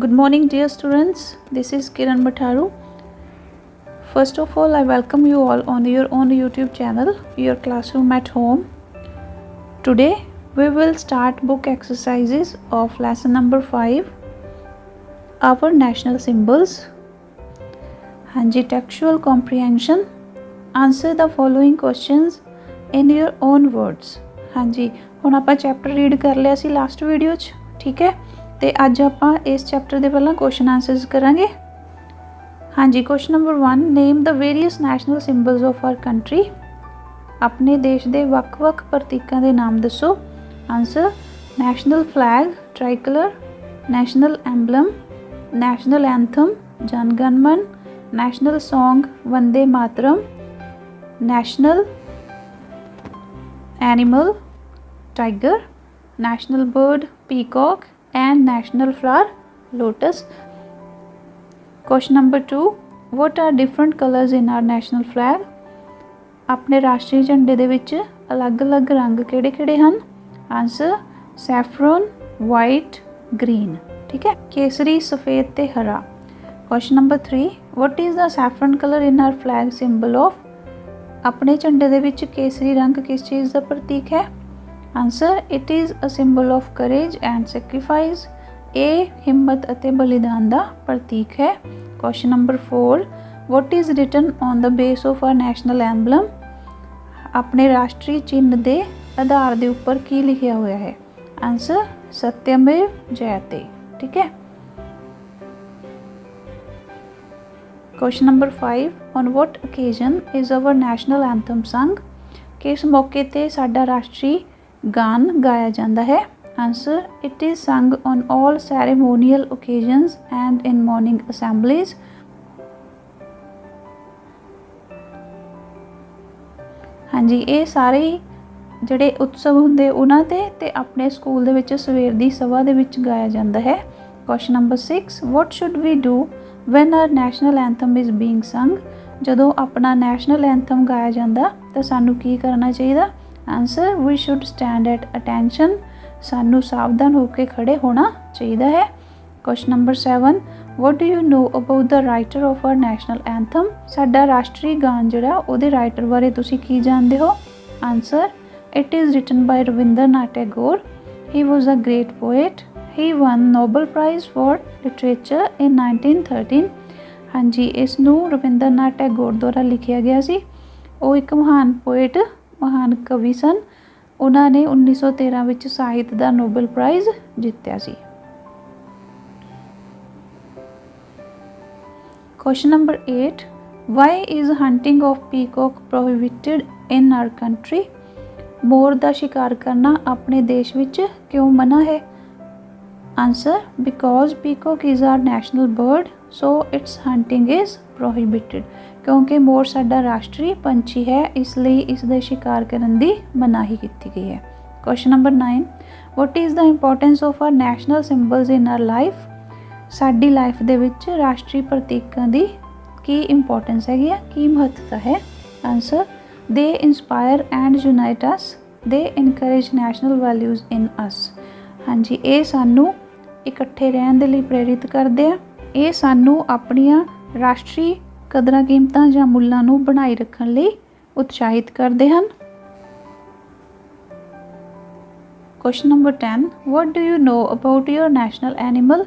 Good morning, dear students. This is Kiran Matharu. First of all, I welcome you all on your own YouTube channel, Your Classroom at Home. Today, we will start book exercises of lesson number 5, Our National Symbols. Hanji, textual comprehension. Answer the following questions in your own words. ਹਾਂਜੀ ਹੁਣ ਆਪਾਂ chapter read ਕਰ ਲਿਆ ਸੀ last video 'ਚ, ਠੀਕ ਹੈ। ਤੇ ਅੱਜ ਆਪਾਂ ਇਸ ਚੈਪਟਰ ਦੇ ਪਹਿਲਾਂ ਕੁਐਸਚਨ ਆਨਸਰਸ ਕਰਾਂਗੇ। ਹਾਂਜੀ, question number 1, name the various national symbols of our country. ਆਪਣੇ ਦੇਸ਼ ਦੇ ਵੱਖ-ਵੱਖ ਪ੍ਰਤੀਕਾਂ ਦੇ ਨਾਮ ਦੱਸੋ। Answer, national flag tricolour, national emblem, national anthem Jana Gana Mana, national song Vande Mataram, national animal tiger, national bird peacock and national flower lotus. Question number 2, what are different colors in our national flag? अपने राष्ट्रीय झंडे दे विच अलग अलग रंग किहड़े किहड़े हन। आंसर, सैफरन, वाइट, ग्रीन, ठीक है। केसरी, सफेद ते हरा। Question number 3, what is the saffron color in our flag symbol of? अपने झंडे दे विच केसरी रंग किस चीज़ का प्रतीक है। Answer, it is a symbol of courage and sacrifice. ये हिम्मत अते बलिदान का प्रतीक है। Question number 4, what is written on the base of our national emblem? अपने राष्ट्रीय चिन्ह के आधार के उपर की लिखा हुआ है। आंसर, सत्यमेव जयते, ठीक है। Question number 5, on what occasion is our national anthem संग? किस मौके ते साडा राष्ट्रीय गान गाया जाता है। Answer, it is sung on all ceremonial occasions and in morning assemblies. हाँ जी, ये सारे जिहड़े उत्सव हुंदे उन्हां ते अपने स्कूल दे विच सवेर दी सभा दे विच गाया जाता है। Question number 6, what should we do when our national anthem is being sung? जदों अपना नैशनल एंथम गाया जाता तो सानू की करना चाहिए। Answer, we should stand at attention. सानू सावधान होकर खड़े होना चाहिए है। Question number 7, what do you know about the writer of our national anthem? साडा राष्ट्रीय गान जिहड़ा उहदे राइटर बारे तुसी की जानते हो। Answer, it is written by Rabindranath Tagore. He was a great poet. He won Nobel prize for literature in 1913। हाँ जी, इसनू रविंद्रनाथ टैगोर द्वारा लिखिया गया सी। वो एक महान पोएट, महान कवि सन। उन्होंने 1913 विच साहित्य का नोबल प्राइज़ जित्या सी। Question number 8, why is hunting of peacock prohibited in our country? मोर का शिकार करना अपने देश विच क्यों मना है। Answer, because peacock is our national bird so it's hunting is prohibited. क्योंकि मोर साडा राष्ट्रीय पंछी है, इसलिए इसका शिकार करने की मनाही की गई है। Question number 9, what is the importance of our national symbols in our life? साडी लाइफ दे विच राष्ट्रीय प्रतीकों की की इंपोर्टेंस हैगी है, की महत्वता है। Answer, they inspire and unite us. They encourage national values in us. हाँ जी, ये सानू इकट्ठे रहने के लिए प्रेरित करते हैं। ये सानू अपनियां राष्ट्रीय कदरां कीमतां जां मुल्लां नू बनाए रखने लिए उत्साहित करते हैं। Question number 10, what do you know about your national animal?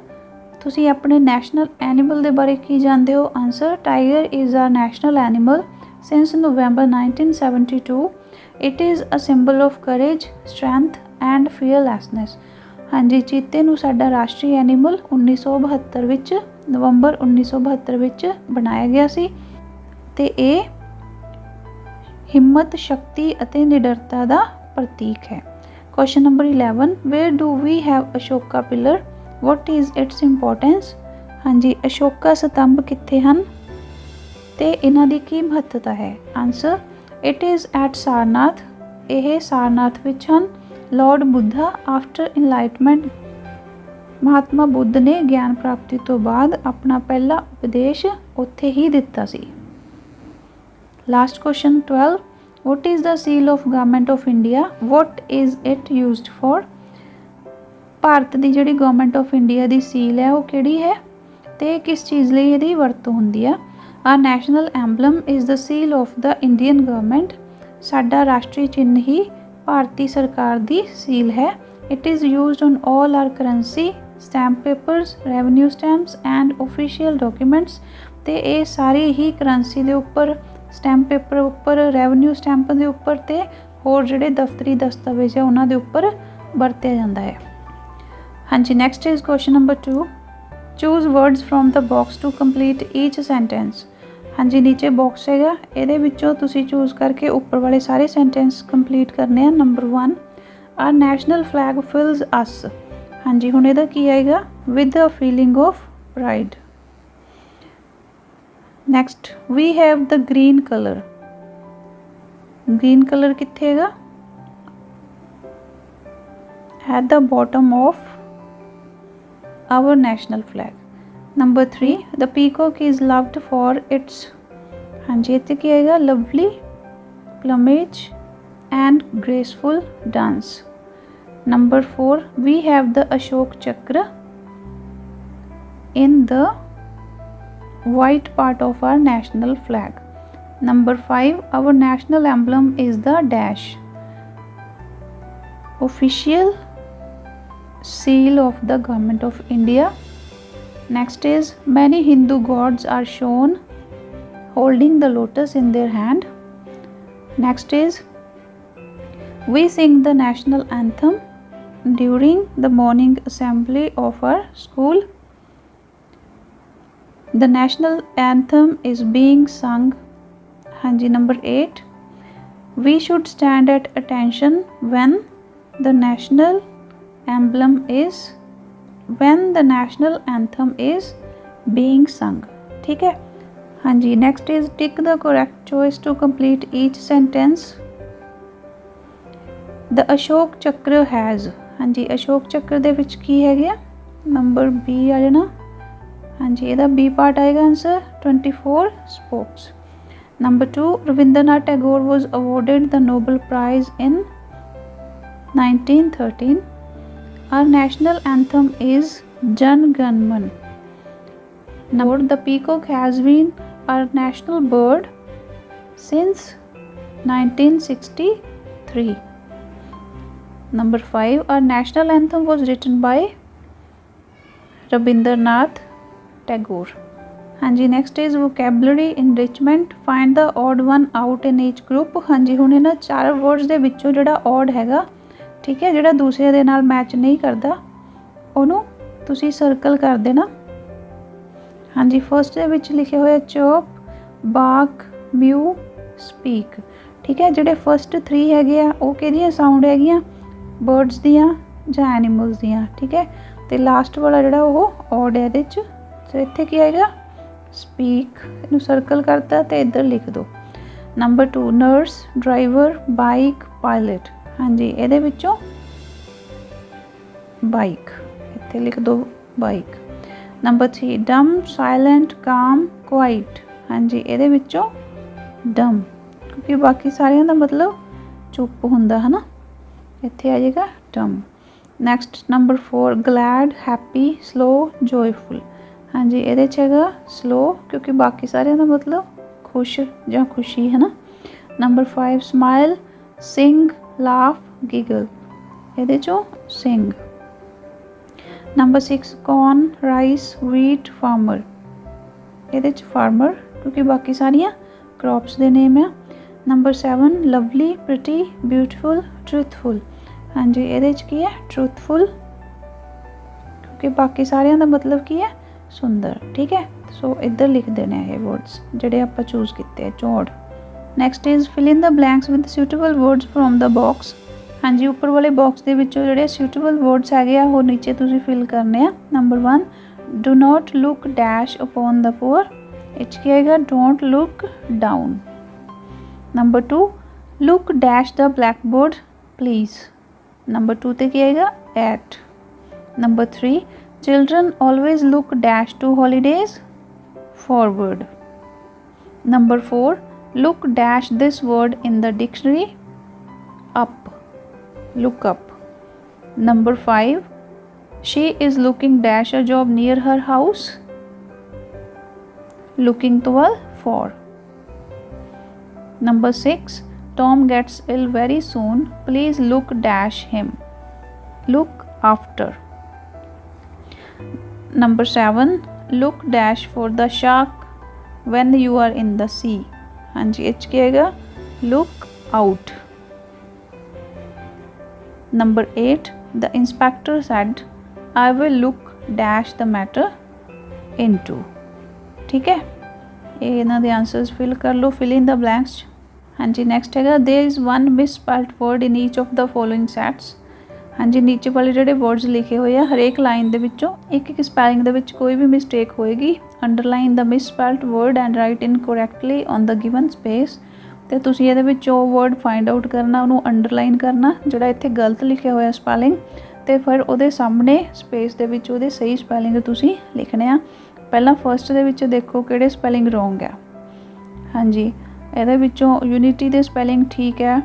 तुसी अपने नैशनल एनिमल के बारे की जानते हो। Answer, tiger is our national animal since November 1972। It is a symbol of courage, strength and fearlessness. हाँ जी, चीते नू साडा राष्ट्रीय एनिमल 1972 विच नवंबर 1972 विच बनाया गया सी ते ये हिम्मत, शक्ति अते निडरता का प्रतीक है। Question number 11, where do we have Ashoka pillar? What is its importance? हाँ जी, अशोका स्तंभ कित्थे हन ते इन्हां दी की महत्वता है। Answer, it is at Sarnath. यह सारनाथ विच हन। Lord Buddha after enlightenment, Mahatma Buddha ने ज्ञान प्राप्ति तो बाद अपना पहला उपदेश उत्थे ही दिता सी। Last question 12, what is the seal of government of India? What is it used for? Bharat ਦੀ ਜਿਹੜੀ ਗਵਰਨਮੈਂਟ ਆਫ ਇੰਡੀਆ ਦੀ ਸੀਲ ਹੈ ਉਹ ਕਿਹੜੀ ਹੈ ਤੇ ਕਿਸ ਚੀਜ਼ ਲਈ ਇਹਦੀ ਵਰਤੋਂ ਹੁੰਦੀ ਆ। Our national emblem is the seal of the Indian government. ਸਾਡਾ ਰਾਸ਼ਟਰੀ ਚਿੰਨ੍ਹ ਹੀ ਭਾਰਤੀ ਸਰਕਾਰ ਦੀ ਸੀਲ ਹੈ। It is used on all our currency, stamp papers, revenue stamps and official documents. ਤੇ ਇਹ ਸਾਰੀ ਹੀ ਕਰੰਸੀ ਦੇ ਉੱਪਰ, ਸਟੈਂਪ ਪੇਪਰ ਉੱਪਰ, ਰੈਵਨਿਊ ਸਟੈਂਪ ਦੇ ਉੱਪਰ ਤੇ ਹੋਰ ਜਿਹੜੇ ਦਫ਼ਤਰੀ ਦਸਤਾਵੇਜ਼ ਹੈ ਉਹਨਾਂ ਦੇ ਉੱਪਰ ਵਰਤਿਆ ਜਾਂਦਾ ਹੈ। ਹਾਂਜੀ, next is question number 2, choose words from the box to complete each sentence. ਹਾਂਜੀ, ਨੀਚੇ ਬਾਕਸ ਹੈਗਾ, ਇਹਦੇ ਵਿੱਚੋਂ ਤੁਸੀਂ ਚੂਜ਼ ਕਰਕੇ ਉੱਪਰ ਵਾਲੇ ਸਾਰੇ ਸੈਂਟੈਂਸ ਕੰਪਲੀਟ ਕਰਨੇ ਆ। Number 1, our national flag fills us. ਹਾਂਜੀ, ਹੁਣ ਇਹਦਾ ਕੀ ਆਏਗਾ, with a feeling of pride. Next, we have the green colour. Green colour ਕਿੱਥੇ ਹੈਗਾ, at the bottom of our national flag. Number 3, the peacock is loved for its, ਹਾਂਜੀ ਇੱਥੇ ਕੀ ਆਏਗਾ, lovely plumage and graceful dance. Number 4, we have the Ashok Chakra in the white part of our national flag. Number 5, our national emblem is the dash, official seal of the government of India. Next is, many Hindu gods are shown holding the lotus in their hand. Next is, we sing the national anthem during the morning assembly of our school. The national anthem is being sung. Hanji, number 8, we should stand at attention when the national anthem is being sung. ठीक है। हाँ जी, next is tick the correct choice to complete each sentence. The Ashok Chakra has, हाँ जी अशोक चक्र ਦੇ ਵਿੱਚ ਕੀ ਹੈ ਗਿਆ, number B ਆ ਜਾਣਾ। हाँ जी, ਇਹਦਾ B ਪਾर्ट ਆਏਗਾ answer 24 spokes. Number 2, Rabindranath Tagore was awarded the Nobel Prize in 1913. Our national anthem is Jan Gan Man. Number, the peacock has been our national bird since 1963. Number 5, our national anthem was written by Rabindranath Tagore. हाँ जी, next is vocabulary enrichment, find the odd one out in each group. हाँ जी, ਹੁਣ ਇਹਨਾਂ 4 words ਦੇ ਵਿੱਚੋਂ ਜਿਹੜਾ odd ਹੈਗਾ, ठीक है, ਜਿਹੜਾ ਦੂਸਰੇ ਦੇ ਨਾਲ ਮੈਚ ਨਹੀਂ ਕਰਦਾ ਉਹਨੂੰ ਤੁਸੀਂ ਸਰਕਲ ਕਰ ਦੇਣਾ। हाँ जी, फर्स्ट ਦੇ ਵਿੱਚ ਲਿਖਿਆ ਹੋਇਆ ਚੌਪ, ਬਾਕ, ਮਿਊ, ਸਪੀਕ। ठीक है, ਜਿਹੜੇ फर्स्ट 3 ਹੈਗੇ ਆ ਉਹ ਕਿਹਦੀਆਂ ਸਾਊਂਡ ਹੈਗੀਆਂ, ਬਰਡਸ ਦੀਆਂ ਜਾਂ ਐਨੀਮਲਸ ਦੀਆਂ। ठीक है, ਤੇ ਲਾਸਟ ਵਾਲਾ ਜਿਹੜਾ ਉਹ ऑड ਹੈ ਇਹਦੇ 'ਚ। ਸੋ ਇੱਥੇ ਕੀ ਆਏਗਾ, ਸਪੀਕ, ਇਹਨੂੰ ਸਰਕਲ ਕਰਤਾ ਤੇ ਇੱਧਰ ਲਿਖ ਦਿਓ। Number 2, nurse, driver, bike, pilot. ਹਾਂਜੀ, ਇਹਦੇ ਵਿੱਚੋਂ ਬਾਈਕ, ਇੱਥੇ ਲਿਖ ਦਿਓ ਬਾਈਕ। ਨੰਬਰ 3, ਡਮ, ਸਾਇਲੈਂਟ, ਕਾਮ, ਕੁਆਇਟ। ਹਾਂਜੀ, ਇਹਦੇ ਵਿੱਚੋਂ ਡਮ, ਕਿਉਂਕਿ ਬਾਕੀ ਸਾਰਿਆਂ ਦਾ ਮਤਲਬ ਚੁੱਪ ਹੁੰਦਾ ਹੈ ਨਾ, ਇੱਥੇ ਆ ਜਾਏਗਾ ਡਮ। ਨੈਕਸਟ ਨੰਬਰ 4, ਗਲੈਡ, ਹੈਪੀ, ਸਲੋ, ਜੋਇਫੁਲ। हाँ जी, ਇਹਦੇ 'ਚ ਹੈਗਾ ਸਲੋ, ਕਿਉਂਕਿ ਬਾਕੀ ਸਾਰਿਆਂ ਦਾ ਮਤਲਬ ਖੁਸ਼ ਜਾਂ ਖੁਸ਼ੀ ਹੈ ਨਾ। Number 5, smile, sing, laugh, giggle. ਇਹਦੇ 'ਚੋਂ sing. Number 6, corn, rice, wheat, farmer. ਇਹਦੇ 'ਚ ਫਾਰਮਰ, ਕਿਉਂਕਿ ਬਾਕੀ ਸਾਰੀਆਂ ਕ੍ਰੌਪਸ ਦੇ ਨੇਮ ਆ। Number 7, lovely, pretty, beautiful, truthful. ਹਾਂਜੀ, ਇਹਦੇ 'ਚ ਕੀ ਹੈ, ਟਰੂਥਫੁਲ, ਕਿਉਂਕਿ ਬਾਕੀ ਸਾਰਿਆਂ ਦਾ ਮਤਲਬ ਕੀ ਹੈ, ਸੁੰਦਰ। ठीक है, सो इधर लिख देने ये वर्ड्स ਜਿਹੜੇ ਆਪਾਂ ਚੂਜ਼ ਕੀਤੇ ਆ 64। Next is fill in the blanks with suitable words from the box. ਹਾਂਜੀ, ਉੱਪਰ ਵਾਲੇ ਬਾਕਸ ਦੇ ਵਿੱਚੋਂ ਜਿਹੜੇ ਸੁਟੇਬਲ ਵਰਡਸ ਹੈਗੇ ਆ ਉਹ ਨੀਚੇ ਤੁਸੀਂ ਫਿਲ ਕਰਨੇ ਆ। Number 1, do not look dash upon the poor. ਇਹ 'ਚ ਕੀ ਆਏਗਾ, don't look down. Number 2, look dash the black board please. Number 2 ਤੇ ਕੀ ਆਏਗਾ, at. Number 3, children always look dash to holidays forward. Number 4, look dash this word in the dictionary up, look up. Number 5, she is looking dash a job near her house, looking toward for. Number 6, Tom gets ill very soon, please look dash him, look after. Number 7, look dash for the shark when you are in the sea. हाँ जी, H क्या आएगा, look out. Number 8, the inspector said, I will look dash the matter into. ठीक है, ये इन्हां दे answers fill कर लो, fill in the blanks. हाँ जी, नेक्स्ट हैगा there is one misspelled word in each of the following sets. हाँ जी, नीचे वाले ਜਿਹੜੇ वर्ड्स लिखे हुए ਆ हरेक लाइन ਦੇ ਵਿੱਚੋਂ ਇੱਕ ਇੱਕ स्पैलिंग ਦੇ ਵਿੱਚ कोई भी मिस्टेक होएगी, underline the misspelled word and write in correctly on the given space. ਤੇ ਤੁਸੀਂ ਇਹਦੇ ਵਿੱਚੋਂ ਵਰਡ ਫਾਈਂਡ ਆਊਟ ਕਰਨਾ, ਉਹਨੂੰ ਅੰਡਰਲਾਈਨ ਕਰਨਾ ਜਿਹੜਾ ਇੱਥੇ ਗਲਤ ਲਿਖਿਆ ਹੋਇਆ ਸਪੈਲਿੰਗ, ਤੇ ਫਿਰ ਉਹਦੇ ਸਾਹਮਣੇ ਸਪੇਸ ਦੇ ਵਿੱਚ ਉਹਦੇ ਸਹੀ ਸਪੈਲਿੰਗ ਤੁਸੀਂ ਲਿਖਣੇ ਆ। ਪਹਿਲਾਂ ਫਸਟ ਦੇ ਵਿੱਚ ਦੇਖੋ ਕਿਹੜੇ ਸਪੈਲਿੰਗ ਰੋਂਗ ਆ। ਹਾਂਜੀ, ਇਹਦੇ ਵਿੱਚੋਂ ਯੂਨਿਟੀ ਦੇ ਸਪੈਲਿੰਗ ਠੀਕ ਹੈ।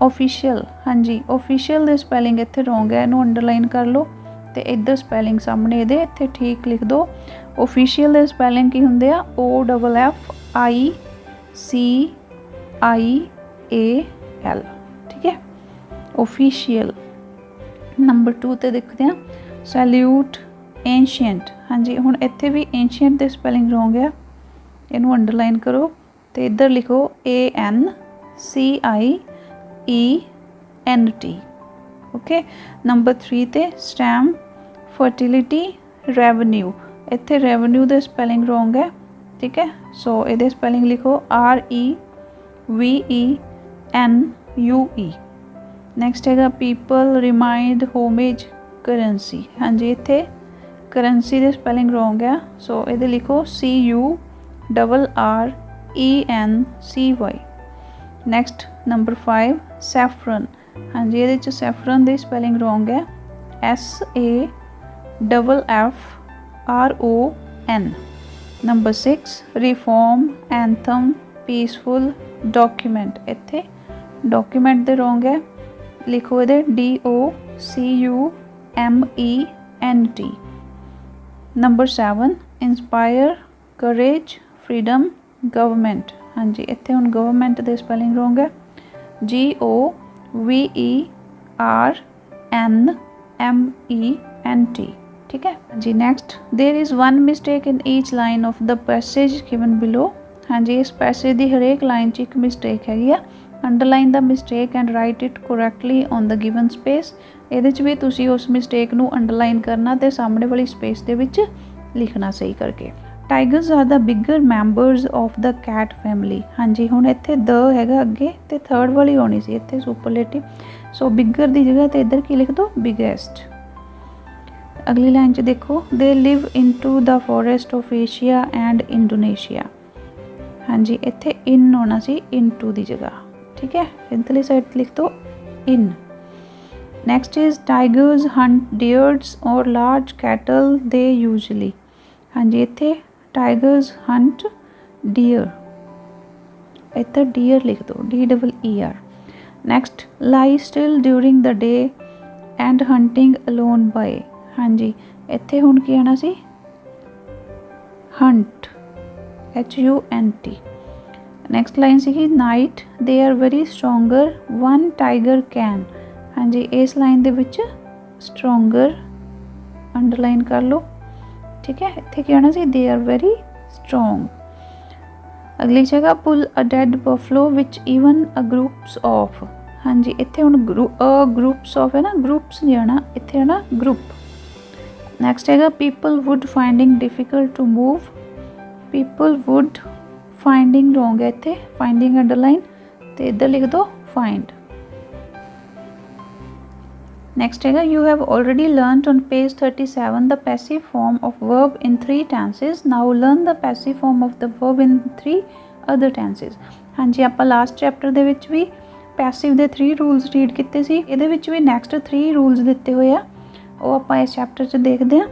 ऑफिशियल, हाँ जी, ऑफिशियल ਦੇ ਸਪੈਲਿੰਗ ਇੱਥੇ ਰੋਂਗ ਹੈ, ਇਹਨੂੰ ਅੰਡਰਲਾਈਨ ਕਰ ਲਓ ਤੇ ਇੱਧਰ ਸਪੈਲਿੰਗ ਸਾਹਮਣੇ ਇਹਦੇ ਇੱਥੇ ਠੀਕ ਲਿਖ ਦਿਓ। ऑफिशियल ਦੇ ਸਪੈਲਿੰਗ ਕੀ ਹੁੰਦੇ ਆ, OFFICIAL, ठीक है, ऑफिशियल। नंबर 2 ਤੇ ਦੇਖਦੇ ਆ सैल्यूट एंशिएंट। हाँ जी, ਹੁਣ ਇੱਥੇ भी एंशिएंट ਦੇ ਸਪੈਲਿੰਗ ਰੋਂਗ ਆ, ਇਹਨੂੰ ਅੰਡਰਲਾइन करो ਤੇ ਇੱਧਰ ਲਿਖੋ ANCIENT। ओके, नंबर 3 ਤੇ स्टैम फर्टिलिटी रेवन्यू, ਇੱਥੇ रेवन्यू ਦੇ ਸਪੈਲਿੰਗ ਰੋਂਗ ਹੈ, ठीक है, सो ਇਹਦੇ ਸਪੈਲਿੰਗ ਲਿਖੋ REVENUE। ਨੈਕਸਟ ਹੈਗਾ ਪੀਪਲ ਰਿਮਾइंड ਹੋਮੇਜ ਕਰੰਸੀ। ਹਾਂਜੀ, ਇੱਥੇ ਕਰੰਸੀ ਦੇ ਸਪੈਲਿੰਗ ਰੋਂਗ ਹੈ, ਸੋ ਇਹਦੇ ਲਿਖੋ CURRENCY। Next number 5 saffron. ਹਾਂਜੀ, ਇਹਦੇ 'ਚ ਸੈਫਰਨ ਦੀ ਸਪੈਲਿੰਗ ਰੋਂਗ ਹੈ, SAFFRON। Number 6 reform anthem peaceful document. ਇੱਥੇ ਡਾਕੂਮੈਂਟ ਦੇ ਰੋਂਗ ਹੈ, ਲਿਖੋ ਇਹਦੇ DOCUMENT। Number 7 inspire courage freedom government. ਹਾਂਜੀ, ਇੱਥੇ ਹੁਣ ਗਵਰਨਮੈਂਟ ਦੇ ਸਪੈਲਿੰਗ ਰੋਂਗ ਹੈ, GOVERNMENT। ठीक है जी। Next there is one mistake in each line of the passage given below. हाँ जी, इस पैसेज की हरेक लाइन च एक मिस्टेक हैगी आ, underline the mistake and write it correctly on the given space. ਇਹਦੇ 'ਚ ਵੀ ਤੁਸੀਂ ਉਸ ਮਿਸਟੇਕ ਨੂੰ ਅੰਡਰਲਾइन ਕਰਨਾ ਤੇ ਸਾਹਮਣੇ ਵਾਲੀ ਸਪੇਸ ਦੇ ਵਿੱਚ ਲਿਖਣਾ ਸਹੀ ਕਰਕੇ। Tigers are the bigger members of the cat family. ਹਾਂਜੀ, ਹੁਣ ਇੱਥੇ ਦ ਹੈਗਾ ਅੱਗੇ ਤੇ ਥਰਡ ਵਾਲੀ ਹੋਣੀ ਸੀ ਇੱਥੇ ਸੁਪਰਲੇਟਿਵ, ਸੋ ਬਿਗਰ ਦੀ ਜਗ੍ਹਾ ਤੇ ਇੱਧਰ ਕੀ ਲਿਖ ਦਿਓ, ਬਿਗੇਸਟ। अगली लाइन च देखो they live into the forest of Asia and Indonesia. हाँ जी, इत्थे इन होना सी इनटू दी जगह, ठीक है, इधरली साइड लिख दो इन। Next is tigers hunt deers और लार्ज कैटल दे यूजली। हाँ जी, इत्थे टाइगर्स हंट डियर, इधर डियर लिख दो DEER। Next lie still during the day and hunting alone by. हाँ जी, इत्थे हुण की आना सी हंट HUNT। नैक्सट लाइन सी night they are very stronger one tiger can. हाँ जी, इस लाइन दे विच स्ट्रोंगर अंडरलाइन कर लो, ठीक है, इत्थे की आना सी दे आर वेरी स्ट्रोंग। अगली जगह pull a dead buffalo which even a groups of. हाँ जी, इत्थे हुण ग्रुप्स ऑफ है ना, ग्रुप्स नहीं आना, इत्थे आना ग्रुप। नैक्सट है people would finding difficult to move. People would finding wrong है, इत्थे फाइंडिंग अंडरलाइन तो इधर लिख दो फाइंड। नैक्सट है you have already learned on page 37 the passive form of verb in 3 tenses. Now learn the passive form of the verb in 3 other tenses. हाँ जी, आप लास्ट चैप्टर दे विच भी पैसिव दे 3 rules read किए सी, इहदे विच भी next 3 rules दिते हुए आ, वो आप इस चैप्टर च देखते हैं।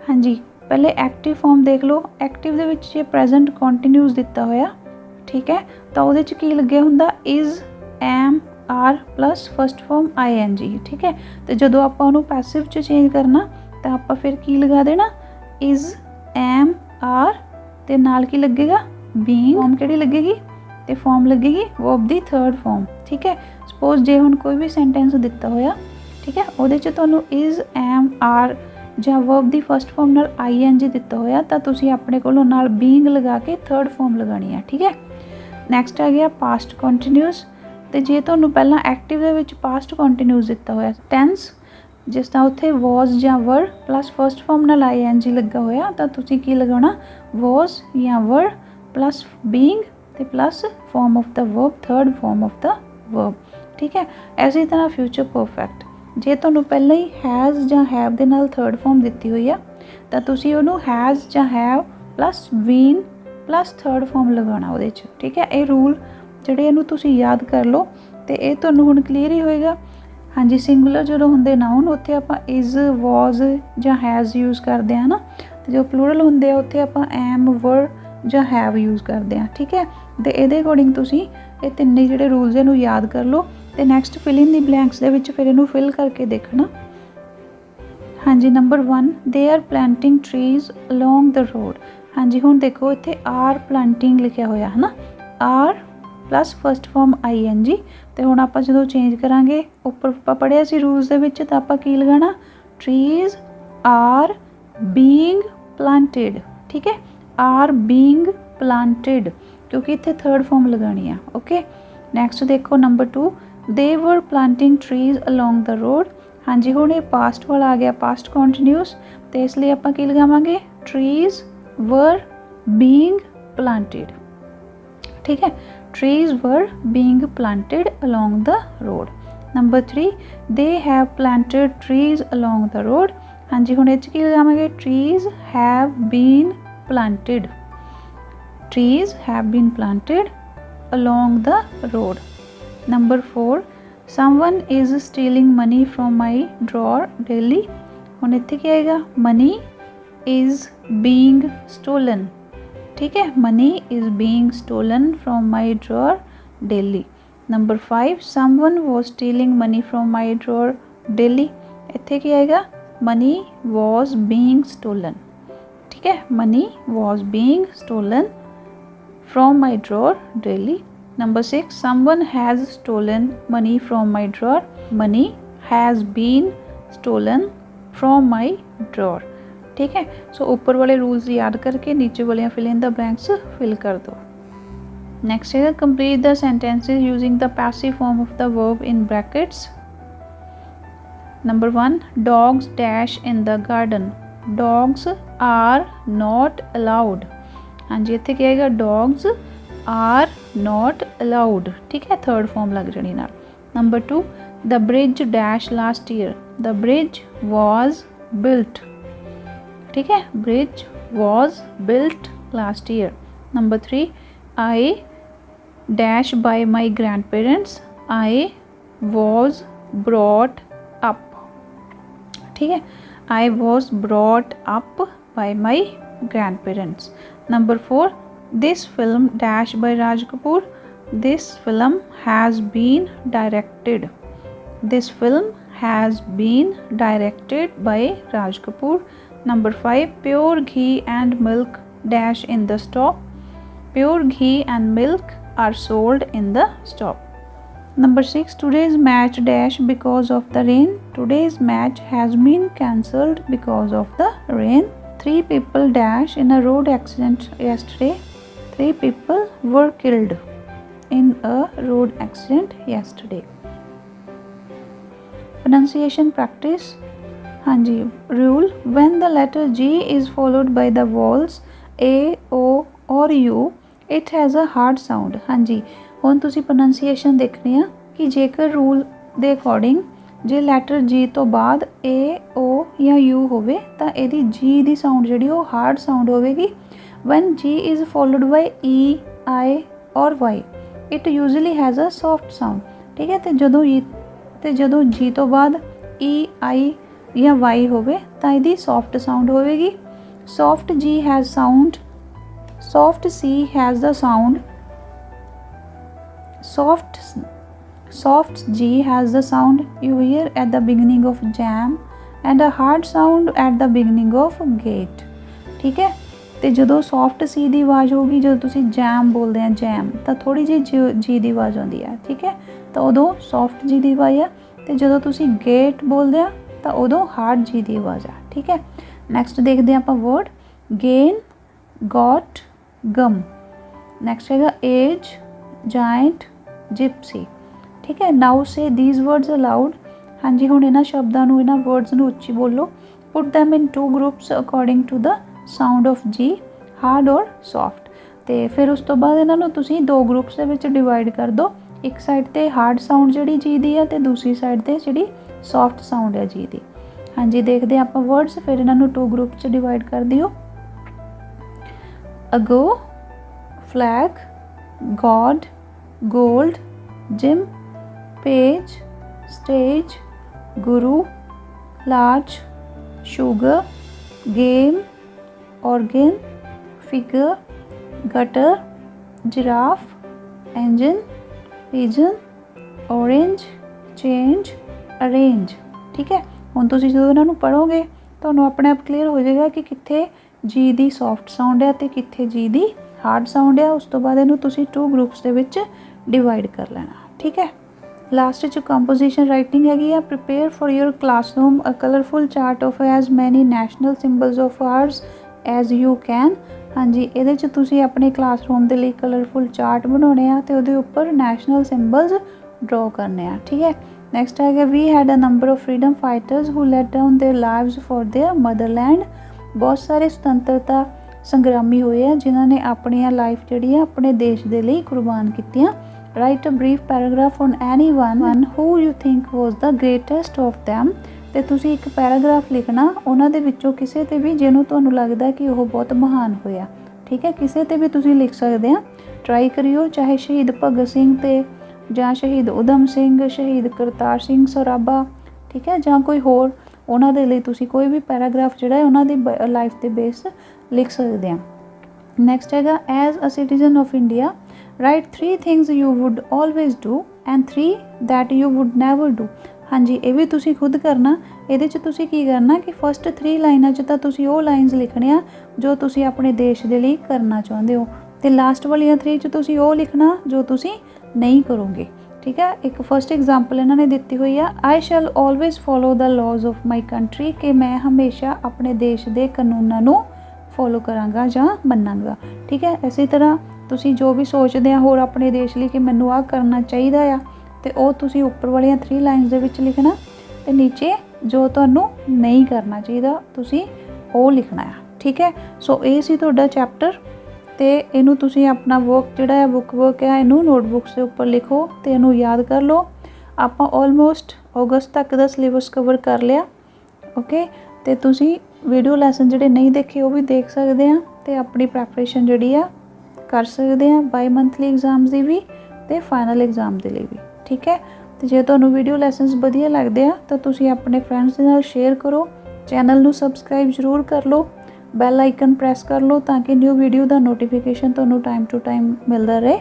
हाँ जी, पहले एक्टिव फॉर्म देख लो। एक्टिव दे विच जे प्रेजेंट कॉन्टीन्यूस दिता होया, ठीक है, तो वो की लगे हुंदा is am are plus first form ING, ठीक है। तो जो आप पैसिव च चेंज करना तो आप फिर की लगा देना इज़, एम, आर ते नाल की लगेगा बीइंग, फॉर्म किहड़ी लगेगी तो फॉर्म लगेगी वर्ब दी थर्ड फॉर्म, ठीक है। सपोज जे हुण कोई भी सेंटेंस दिता होया, ठीक है, उहदे च तुहानूं इज़, एम, आर ਜਾਂ वर्ब ਦੀ फस्ट फॉर्म ਨਾਲ ING ਦਿੱਤਾ ਹੋਇਆ ਤਾਂ ਤੁਸੀਂ ਆਪਣੇ ਕੋਲੋਂ ਨਾਲ ਬੀਇੰਗ ਲਗਾ ਕੇ ਥਰਡ ਫॉर्म ਲਗਾਣੀ ਹੈ, ਠੀਕ ਹੈ। ਨੈਕਸਟ ਆ ਗਿਆ ਪਾਸਟ ਕੰਟੀਨਿਊਸ। ਤੇ ਜੇ ਤੁਹਾਨੂੰ ਪਹਿਲਾਂ ਐਕਟਿਵ ਦੇ ਵਿੱਚ ਪਾਸਟ ਕੰਟੀਨਿਊਸ ਦਿੱਤਾ ਹੋਇਆ ਟੈਂਸ, ਜਿਸ ਤਰ੍ਹਾਂ ਉੱਥੇ ਵਾਸ ਜਾਂ ਵਰ ਪਲੱਸ ਫਸਟ ਫॉर्म ਨਾਲ ING ਲੱਗਾ ਹੋਇਆ ਤਾਂ ਤੁਸੀਂ ਕੀ ਲਗਾਉਣਾ ਵਾਸ ਜਾਂ ਵਰ ਪਲੱਸ ਬੀਇੰਗ ਤੇ plus form of the verb, third form of the verb, ਠੀਕ ਹੈ। ਇਸੇ ਤਰ੍ਹਾਂ ਫਿਊਚਰ ਪਰਫੈਕਟ, ਜੇ ਤੁਹਾਨੂੰ ਪਹਿਲਾਂ ਹੀ ਹੈਜ਼ ਜਾਂ ਹੈਵ ਦੇ ਨਾਲ ਥਰਡ ਫॉर्म ਦਿੱਤੀ ਹੋਈ ਆ ਤਾਂ ਤੁਸੀਂ ਉਹਨੂੰ ਹੈਜ਼ ਜਾਂ have plus been plus third form ਲਗਾਉਣਾ ਉਹਦੇ 'ਚ, ਠੀਕ ਹੈ। ਇਹ ਰੂਲ ਜਿਹੜੇ ਇਹਨੂੰ ਤੁਸੀਂ ਯਾਦ ਕਰ ਲਓ ਤੇ ਇਹ ਤੁਹਾਨੂੰ ਹੁਣ ਕਲੀਅਰ ਹੀ ਹੋਏਗਾ। ਹਾਂਜੀ, ਸਿੰਗੂਲਰ ਜਦੋਂ ਹੁੰਦੇ ਨਾउन ਉੱਥੇ ਆਪਾਂ ਇਜ਼, ਵਾਜ਼ ਜਾਂ ਹੈਜ਼ ਯੂਜ਼ ਕਰਦੇ ਹਾਂ ਨਾ, ਤੇ ਜੋ ਪਲੂਰਲ ਹੁੰਦੇ ਆ ਉੱਥੇ ਆਪਾਂ ਐਮ, ਵਰ ਜਾਂ ਹੈਵ ਯੂਜ਼ ਕਰਦੇ ਹਾਂ, ਠੀਕ ਹੈ। ਤੇ ਇਹਦੇ ਅਕੋਰਡਿੰਗ ਤੁਸੀਂ ਇਹ ਤਿੰਨੇ ਜਿਹੜੇ ਰੂਲਸ ਇਹਨੂੰ ਯਾਦ ਕਰ ਲਓ ਤੇ ਨੈਕਸਟ ਫਿਲ ਇਨ ਦੀ ਬਲੈਂਕਸ ਦੇ ਵਿੱਚ ਫਿਰ ਇਹਨੂੰ ਫਿਲ ਕਰਕੇ ਦੇਖਣਾ। ਹਾਂਜੀ, number 1 they are planting trees along the road. ਹਾਂਜੀ, ਹੁਣ ਦੇਖੋ ਇੱਥੇ ਆਰ ਪਲਾਂਟਿੰਗ ਲਿਖਿਆ ਹੋਇਆ ਹੈ ਨਾ, ਆਰ ਪਲੱਸ ਫਸਟ ਫॉर्म ING। ਤੇ ਹੁਣ ਆਪਾਂ ਜਦੋਂ ਚੇਂਜ ਕਰਾਂਗੇ ਉੱਪਰ ਆਪਾਂ ਪੜ੍ਹਿਆ ਸੀ ਰੂਲਸ ਦੇ ਵਿੱਚ ਤਾਂ ਆਪਾਂ ਕੀ ਲਗਾਉਣਾ ਟਰੀਜ਼ ਆਰ ਬੀਇੰਗ ਪਲਾਂਟਿਡ, ਠੀਕ ਹੈ, ਆਰ ਬੀਇੰਗ ਪਲਾਂਟਿਡ ਕਿਉਂਕਿ ਇੱਥੇ ਥਰਡ ਫॉर्म ਲਗਾਉਣੀ ਆ, ਓਕੇ। ਨੈਕਸਟ ਦੇਖੋ ਨੰਬਰ 2 ਦੇ ਵਰ planting trees along the road. ਹਾਂਜੀ, ਹੁਣ ਇਹ ਪਾਸਟ ਵਾਲਾ ਆ ਗਿਆ ਪਾਸਟ ਕੰਟੀਨਿਊਸ ਤੇ ਇਸ ਲਈ ਆਪਾਂ ਕੀ ਲਗਾਵਾਂਗੇ ਟਰੀਜ਼ ਵਰ ਬੀਇੰਗ ਪਲਾਂਟਿਡ, ਠੀਕ ਹੈ, trees were being planted along the road. Number 3 they have planted trees along the road. ਹਾਂਜੀ, ਹੁਣ ਇਹ 'ਚ ਕੀ ਲਗਾਵਾਂਗੇ trees have been planted, trees have been planted along the road. Number 4 someone is stealing money from my drawer daily. ਹੁਣ ਇੱਥੇ ਕੀ ਆਏਗਾ money is being stolen, ठीक है, money is being stolen from my drawer daily. Number 5 someone was stealing money from my drawer daily. इत्थे की आएगा money was being stolen, ठीक है, money was being stolen from my drawer daily. Number 6 someone has stolen money from my drawer, money has been stolen from my drawer, ठीक है। सो ऊपर वाले rules याद करके नीचे वाले fill in the blanks fill कर दो। नेक्स्ट है complete the sentences using the passive form of the verb in brackets. Number 1 dogs dash in the garden, dogs are not allowed. हाँ जी, इत्थे क्या आएगा डॉग्स आर नॉट अलाउड, ठीक है, थर्ड फॉर्म लग जानी नाल। Number 2 the bridge dash last year, the bridge was built, ठीक है, bridge was built last year. Number 3 I dash by my grandparents, I was brought up, ठीक है, I was brought up by my grandparents. Number 4 this film dash by Raj Kapoor, this film has been directed, this film has been directed by Raj Kapoor. Number 5 pure ghee and milk dash in the shop, pure ghee and milk are sold in the shop. Number 6 today's match dash because of the rain, today's match has been cancelled because of the rain. 3 people dash in a road accident yesterday, 3 people were killed in a road accident yesterday. Pronunciation practice। हाँ जी, rule when the letter G is followed by the vowels A, O or U it has a hard sound। हाँ जी, ਹੁਣ ਤੁਸੀਂ pronunciation ਦੇਖਣੀ ਆ ਕਿ ਜੇਕਰ rule ਦੇ ਅਕੋਰਡਿੰਗ ਜੇ ਲੈਟਰ G ਤੋਂ ਬਾਅਦ A, O ਜਾਂ U ਹੋਵੇ ਤਾਂ ਇਹਦੀ G ਦੀ ਸਾਊਂਡ ਜਿਹੜੀ ਉਹ ਹਾਰਡ ਸਾਊਂਡ ਹੋਵੇਗੀ। when G is followed by E, I or Y it usually has a soft sound, ਠੀਕ ਹੈ। ਤੇ ਜਦੋਂ G ਤੋਂ ਬਾਅਦ E, I या वाई होवे तो यदि सॉफ्ट साउंड होगी। Soft G has sound, soft C has the sound, soft G has the sound you hear at the beginning of jam and a hard sound at the beginning of gate। ठीक है, तो जो soft सी की आवाज़ होगी जो तुसी jam बोलते हैं जैम तो थोड़ी जी जी की आवाज़ आती है। ठीक है, तो उदों सॉफ्ट जी की आवाज़ है, तो जो तुसी गेट बोलते हैं तो उदों हार्ड जी की आवाज़ है। ठीक है, नैक्सट देखते हैं आप वर्ड गेन गॉट गम। नैक्सट है एज जाइंट जिप्सी। ठीक है, नाउ से दीज वर्ड्स अलाउड। हाँ जी, हुण इन्हां शब्दां नूं इन्हां वर्ड्स नूं उच्ची बोलो। Put them in 2 groups according to the sound of G hard और सॉफ्ट। तो फिर उस तो बाद इन्हों तुसीं 2 ग्रुप्स के विच डिवाइड कर दो। एक साइड ते हार्ड साउंड जी जी दी है तो दूसरी साइड ते जी सॉफ्ट साउंड है जी दी। हाँ जी, देखते हैं आप वर्ड्स, फिर इन्हों 2 ग्रुप्स डिवाइड कर दियो। Ago flag god gold gym page stage guru large sugar game organ figure gutter giraffe engine pigeon orange change arrange. ठीक है, हुण तुसीं जो इन्हां नूं पढ़ोगे तुहानूं अपने आप क्लीयर हो जाएगा कि कित्थे जी दी सॉफ्ट साउंड है तो कित्थे जी दी हार्ड साउंड है। उस तो बाद इहनूं तुसीं 2 ग्रुप्स दे विच डिवाइड कर लेना। ठीक है, लास्ट च कंपोजिशन राइटिंग हैगी आ। Prepare for your classroom a colourful chart of as many national symbols of ours as you can. हाँ जी, ये तुसीं अपने क्लासरूम के लिए कलरफुल चार्ट बनाने आ ते उहदे उपर नैशनल सिंबल्स ड्रॉ करने आ। ठीक है, नैक्सट है we had a number of freedom fighters who laid down their lives for their motherland. बहुत सारे स्वतंत्रता संग्रामी हुए हैं जिन्होंने अपनी लाइफ जी अपने देश के लिए कुर्बान कीतियां। Right a brief paragraph on any one who you think was the greatest of them. तो तुसी एक पैराग्राफ लिखना उन्होंने विचों किसी ते भी जिन्हों तुहानूं लगदा कि वह बहुत महान होया। ठीक है, किसी ते भी तुसी लिख सकते हैं। ट्राई करियो, चाहे शहीद भगत सिंह ते जां शहीद उधम सिंह शहीद करतार सिंह सराबा। ठीक है, जां कोई होर उन्हां दे लई तुसी कोई भी पैराग्राफ जिहड़ा है उन्हां दी लाइफ के बेस लिख सकते हैं। नैक्सट हैगा as a citizen of India write 3 things you would always do and 3 that you would never do. हाँ जी, ये भी तुसी खुद करना। ये तुसी की करना कि फस्ट 3 लाइनां च तां तुसी वो लाइन्स लिखणियां जो तुसी अपने देश के लिए करना चाहते हो, तो लास्ट वाली 3 च तुसी वो लिखना जो तुसी नहीं करोगे। ठीक है, एक फस्ट एग्जाम्पल इन्होंने दी हुई है I shall always follow the laws of my country कि मैं हमेशा अपने देश के कानूनों को फॉलो करांगा जां मन्नांगा। ठीक है, इसी तरह तुसी जो भी सोचते हैं होर अपने देश लिए कि मैनू आ करना चाहिए आ तो वह तुसी उपर वाली 3 लाइन्स दे विच लिखना, तो नीचे जो तुहानू नहीं करना चाहिए तुसी वो लिखना है। ठीक है, सो ये सी तुहाडा चैप्टर। तो इनू तुसी अपना वर्क जिहड़ा है बुक वर्क है इनू नोटबुक्स के उपर लिखो तो इनू याद कर लो। आपां ऑलमोस्ट अगस्त तक का सिलेबस कवर कर लिया। ओके, तो तुसी वीडियो लैसन जिहड़े नहीं देखे वो भी देख सकते हैं तो अपनी प्रैपरेशन जिहड़ी है कर सकते हैं बाई मंथली एग्जाम्स की भी तो फाइनल एग्जाम के लिए भी। ठीक है, तो जे तुहानू वीडियो लैसनस वधिया लगते हैं तो तुसी अपने फ्रेंड्स के नाल शेयर करो, चैनल नू सबसक्राइब जरूर कर लो, बैल आइकन प्रेस कर लो ताकि न्यू वीडियो का नोटिफिकेशन तुहानू टाइम टू टाइम मिलता रहे।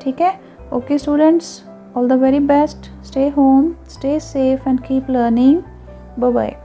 ठीक है, okay students, all the very best, stay home, stay safe and keep learning. Bye bye.